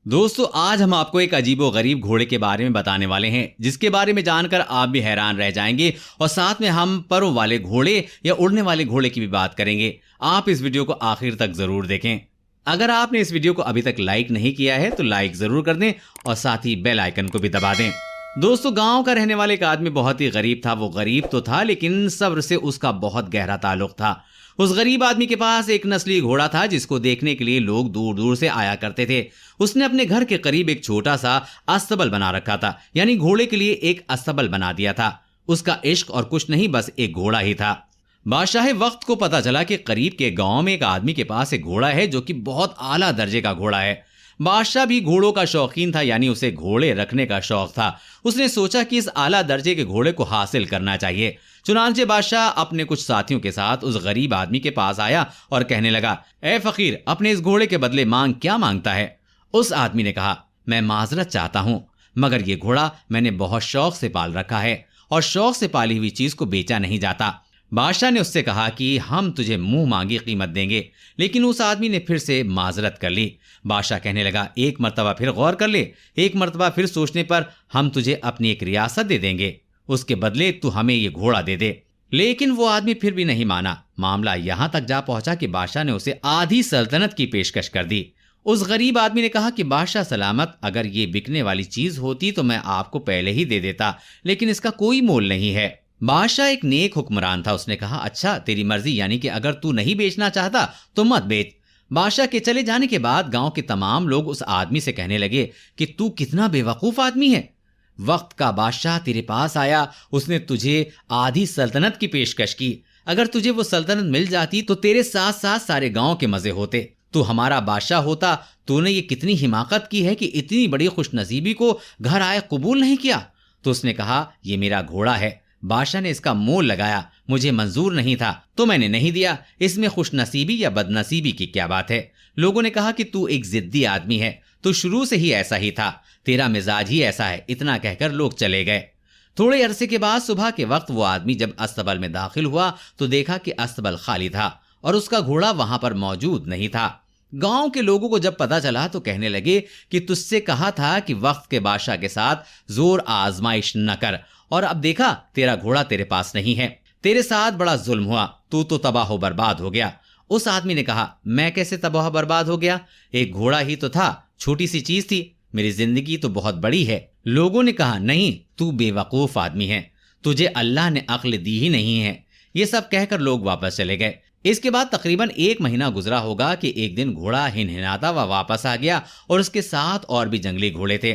دوستو آج ہم آپ کو ایک عجیب و غریب گھوڑے کے بارے میں بتانے والے ہیں جس کے بارے میں جان کر آپ بھی حیران رہ جائیں گے، اور ساتھ میں ہم پروں والے گھوڑے یا اڑنے والے گھوڑے کی بھی بات کریں گے۔ آپ اس ویڈیو کو آخر تک ضرور دیکھیں۔ اگر آپ نے اس ویڈیو کو ابھی تک لائک نہیں کیا ہے تو لائک ضرور کر دیں اور ساتھ ہی بیل آئیکن کو بھی دبا دیں۔ دوستو گاؤں کا رہنے والے ایک آدمی بہت ہی غریب تھا۔ وہ غریب تو تھا لیکن صبر سے اس کا بہت گہرا تعلق تھا۔ اس غریب آدمی کے پاس ایک نسلی گھوڑا تھا جس کو دیکھنے کے لیے لوگ دور دور سے آیا کرتے تھے۔ اس نے اپنے گھر کے قریب ایک چھوٹا سا استبل بنا رکھا تھا، یعنی گھوڑے کے لیے ایک استبل بنا دیا تھا۔ اس کا عشق اور کچھ نہیں، بس ایک گھوڑا ہی تھا۔ بادشاہ وقت کو پتا چلا کہ قریب کے گاؤں میں ایک آدمی کے پاس ایک گھوڑا ہے جو کہ بہت اعلیٰ درجے کا گھوڑا ہے۔ بادشاہ بھی گھوڑوں کا شوقین تھا، یعنی اسے گھوڑے رکھنے کا شوق تھا۔ اس نے سوچا کہ اس اعلیٰ درجے کے گھوڑے کو حاصل کرنا چاہیے۔ چنانچہ بادشاہ اپنے کچھ ساتھیوں کے ساتھ اس غریب آدمی کے پاس آیا اور کہنے لگا، اے فقیر، اپنے اس گھوڑے کے بدلے مانگ کیا مانگتا ہے؟ اس آدمی نے کہا، میں معذرت چاہتا ہوں مگر یہ گھوڑا میں نے بہت شوق سے پال رکھا ہے اور شوق سے پالی ہوئی چیز کو بیچا نہیں جاتا۔ بادشاہ نے اس سے کہا کہ ہم تجھے منہ مانگی قیمت دیں گے، لیکن اس آدمی نے پھر سے معذرت کر لی۔ بادشاہ کہنے لگا، ایک مرتبہ پھر غور کر لے، ایک مرتبہ پھر سوچنے پر ہم تجھے اپنی ایک ریاست دے دیں گے، اس کے بدلے تو ہمیں یہ گھوڑا دے دے۔ لیکن وہ آدمی پھر بھی نہیں مانا۔ معاملہ یہاں تک جا پہنچا کہ بادشاہ نے اسے آدھی سلطنت کی پیشکش کر دی۔ اس غریب آدمی نے کہا کہ بادشاہ سلامت، اگر یہ بکنے والی چیز ہوتی تو میں آپ کو پہلے ہی دے دیتا، لیکن اس کا کوئی مول نہیں ہے۔ بادشاہ ایک نیک حکمران تھا، اس نے کہا، اچھا تیری مرضی، یعنی کہ اگر تو نہیں بیچنا چاہتا تو مت بیچ۔ بادشاہ کے چلے جانے کے بعد گاؤں کے تمام لوگ اس آدمی سے کہنے لگے کہ تو کتنا بے وقوف آدمی ہے۔ وقت کا بادشاہ تیرے پاس آیا، اس نے تجھے آدھی سلطنت کی پیشکش کی۔ اگر تجھے وہ سلطنت مل جاتی تو تیرے ساتھ ساتھ سارے گاؤں کے مزے ہوتے، تو ہمارا بادشاہ ہوتا۔ تو نے یہ کتنی حماقت کی ہے کہ اتنی بڑی خوش نصیبی کو گھر آئے قبول نہیں کیا۔ تو اس نے کہا، یہ میرا گھوڑا ہے، بادشاہ نے اس کا مول لگایا، مجھے منظور نہیں تھا تو میں نے نہیں دیا، اس میں خوش نصیبی یا بد نصیبی کی کیا بات ہے؟ لوگوں نے کہا کہ تو ایک ضدی آدمی ہے، تو شروع سے ہی ایسا ہی تھا، تیرا مزاج ہی ایسا ہے۔ اتنا کہہ کر لوگ چلے گئے۔ تھوڑے عرصے کے بعد صبح کے وقت وہ آدمی جب استبل میں داخل ہوا تو دیکھا کہ استبل خالی تھا اور اس کا گھوڑا وہاں پر موجود نہیں تھا۔ گاؤں کے لوگوں کو جب پتا چلا تو کہنے لگے کہ تجھ سے کہا تھا کہ وقت کے بادشاہ کے ساتھ زور آزمائش نہ کر، اور اب دیکھا تیرا گھوڑا تیرے پاس نہیں ہے، تیرے ساتھ بڑا ظلم ہوا، تو تباہ و برباد ہو گیا۔ اس آدمی نے کہا، میں کیسے تباہ و برباد ہو گیا؟ ایک گھوڑا ہی تو تھا، چھوٹی سی چیز تھی، میری زندگی تو بہت بڑی ہے۔ لوگوں نے کہا، نہیں، تو بے وقوف آدمی ہے، تجھے اللہ نے عقل دی ہی نہیں ہے۔ یہ سب کہہ کر لوگ واپس چلے گئے۔ اس کے بعد تقریباً 1 مہینہ گزرا ہوگا کہ ایک دن گھوڑا ہنہناتا ہوا واپس آ گیا، اور اس کے ساتھ اور بھی جنگلی گھوڑے تھے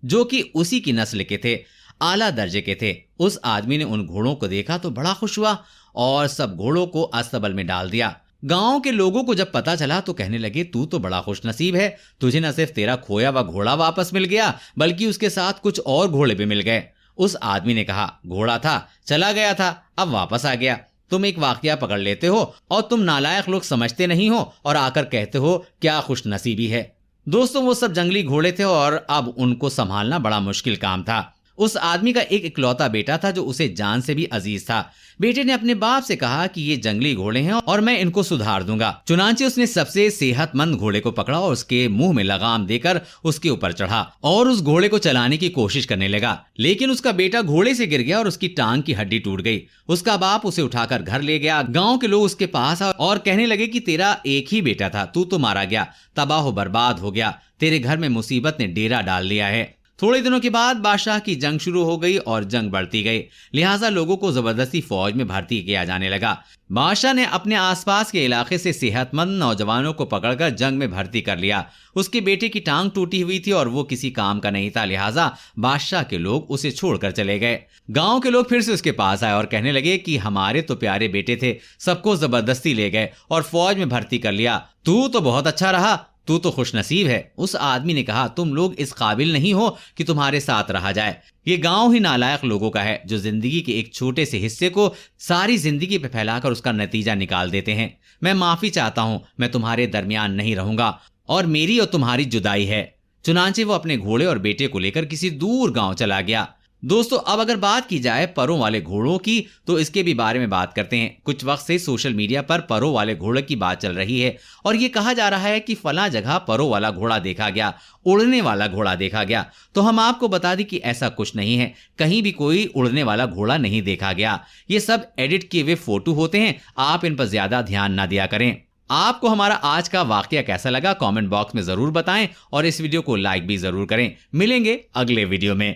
جو کہ اسی کی نسل کے تھے، اعلیٰ درجے کے تھے۔ اس آدمی نے ان گھوڑوں کو دیکھا تو بڑا خوش ہوا اور سب گھوڑوں کو استبل میں ڈال دیا۔ گاؤں کے لوگوں کو جب پتا چلا تو کہنے لگے، تو بڑا خوش نصیب ہے، تجھے نہ صرف تیرا کھویا ہوا گھوڑا واپس مل گیا بلکہ اس کے ساتھ کچھ اور گھوڑے بھی مل گئے۔ اس آدمی نے کہا، گھوڑا تھا، چلا گیا تھا، اب واپس آ گیا۔ تم ایک واقعہ پکڑ لیتے ہو اور تم نالائق لوگ سمجھتے نہیں ہو اور آ کر کہتے ہو کیا خوش نصیبی ہے۔ دوستوں وہ سب جنگلی گھوڑے تھے اور اب ان کو سنبھالنا بڑا مشکل کام تھا۔ اس آدمی کا ایک اکلوتا بیٹا تھا جو اسے جان سے بھی عزیز تھا۔ بیٹے نے اپنے باپ سے کہا کہ یہ جنگلی گھوڑے ہیں اور میں ان کو سدھار دوں گا۔ چنانچہ اس نے سب سے صحت مند گھوڑے کو پکڑا اور اس کے منہ میں لگام دے کر اس کے اوپر چڑھا اور اس گھوڑے کو چلانے کی کوشش کرنے لگا، لیکن اس کا بیٹا گھوڑے سے گر گیا اور اس کی ٹانگ کی ہڈی ٹوٹ گئی۔ اس کا باپ اسے اٹھا کر گھر لے گیا۔ گاؤں کے لوگ اس کے پاس آئے اور کہنے لگے کہ تیرا ایک ہی بیٹا تھا، تو مارا گیا، تباہ و برباد ہو گیا، تیرے گھر میں مصیبت نے ڈیرا ڈال لیا ہے۔ تھوڑے دنوں کے بعد بادشاہ کی جنگ شروع ہو گئی اور جنگ بڑھتی گئی، لہٰذا لوگوں کو زبردستی فوج میں بھرتی کیا جانے لگا۔ بادشاہ نے اپنے آس پاس کے علاقے سے صحت مند نوجوانوں کو پکڑ کر جنگ میں بھرتی کر لیا۔ اس کے بیٹے کی ٹانگ ٹوٹی ہوئی تھی اور وہ کسی کام کا نہیں تھا، لہٰذا بادشاہ کے لوگ اسے چھوڑ کر چلے گئے۔ گاؤں کے لوگ پھر سے اس کے پاس آئے اور کہنے لگے کہ ہمارے تو پیارے بیٹے تھے، سب کو زبردستی لے گئے اور فوج میں بھرتی کر لیا، تو بہت اچھا رہا، تو خوش نصیب ہے۔ اس آدمی نے کہا، تم لوگ اس قابل نہیں ہو کہ تمہارے ساتھ رہا جائے، یہ گاؤں ہی نالائق لوگوں کا ہے جو زندگی کے ایک چھوٹے سے حصے کو ساری زندگی پہ پھیلا کر اس کا نتیجہ نکال دیتے ہیں۔ میں معافی چاہتا ہوں، میں تمہارے درمیان نہیں رہوں گا اور میری اور تمہاری جدائی ہے۔ چنانچہ وہ اپنے گھوڑے اور بیٹے کو لے کر کسی دور گاؤں چلا گیا۔ دوستو اب اگر بات کی جائے پروں والے گھوڑوں کی تو اس کے بھی بارے میں بات کرتے ہیں۔ کچھ وقت سے سوشل میڈیا پر پروں والے گھوڑے کی بات چل رہی ہے اور یہ کہا جا رہا ہے کہ فلاں جگہ پروں والا گھوڑا دیکھا گیا، اڑنے والا گھوڑا دیکھا گیا۔ تو ہم آپ کو بتا دیں کہ ایسا کچھ نہیں ہے، کہیں بھی کوئی اڑنے والا گھوڑا نہیں دیکھا گیا۔ یہ سب ایڈٹ کیے ہوئے فوٹو ہوتے ہیں، آپ ان پر زیادہ دھیان نہ دیا کریں۔ آپ کو ہمارا آج کا واقعہ کیسا لگا کامنٹ باکس میں ضرور بتائیں اور اس ویڈیو کو لائک بھی ضرور کریں۔ ملیں گے اگلے ویڈیو میں۔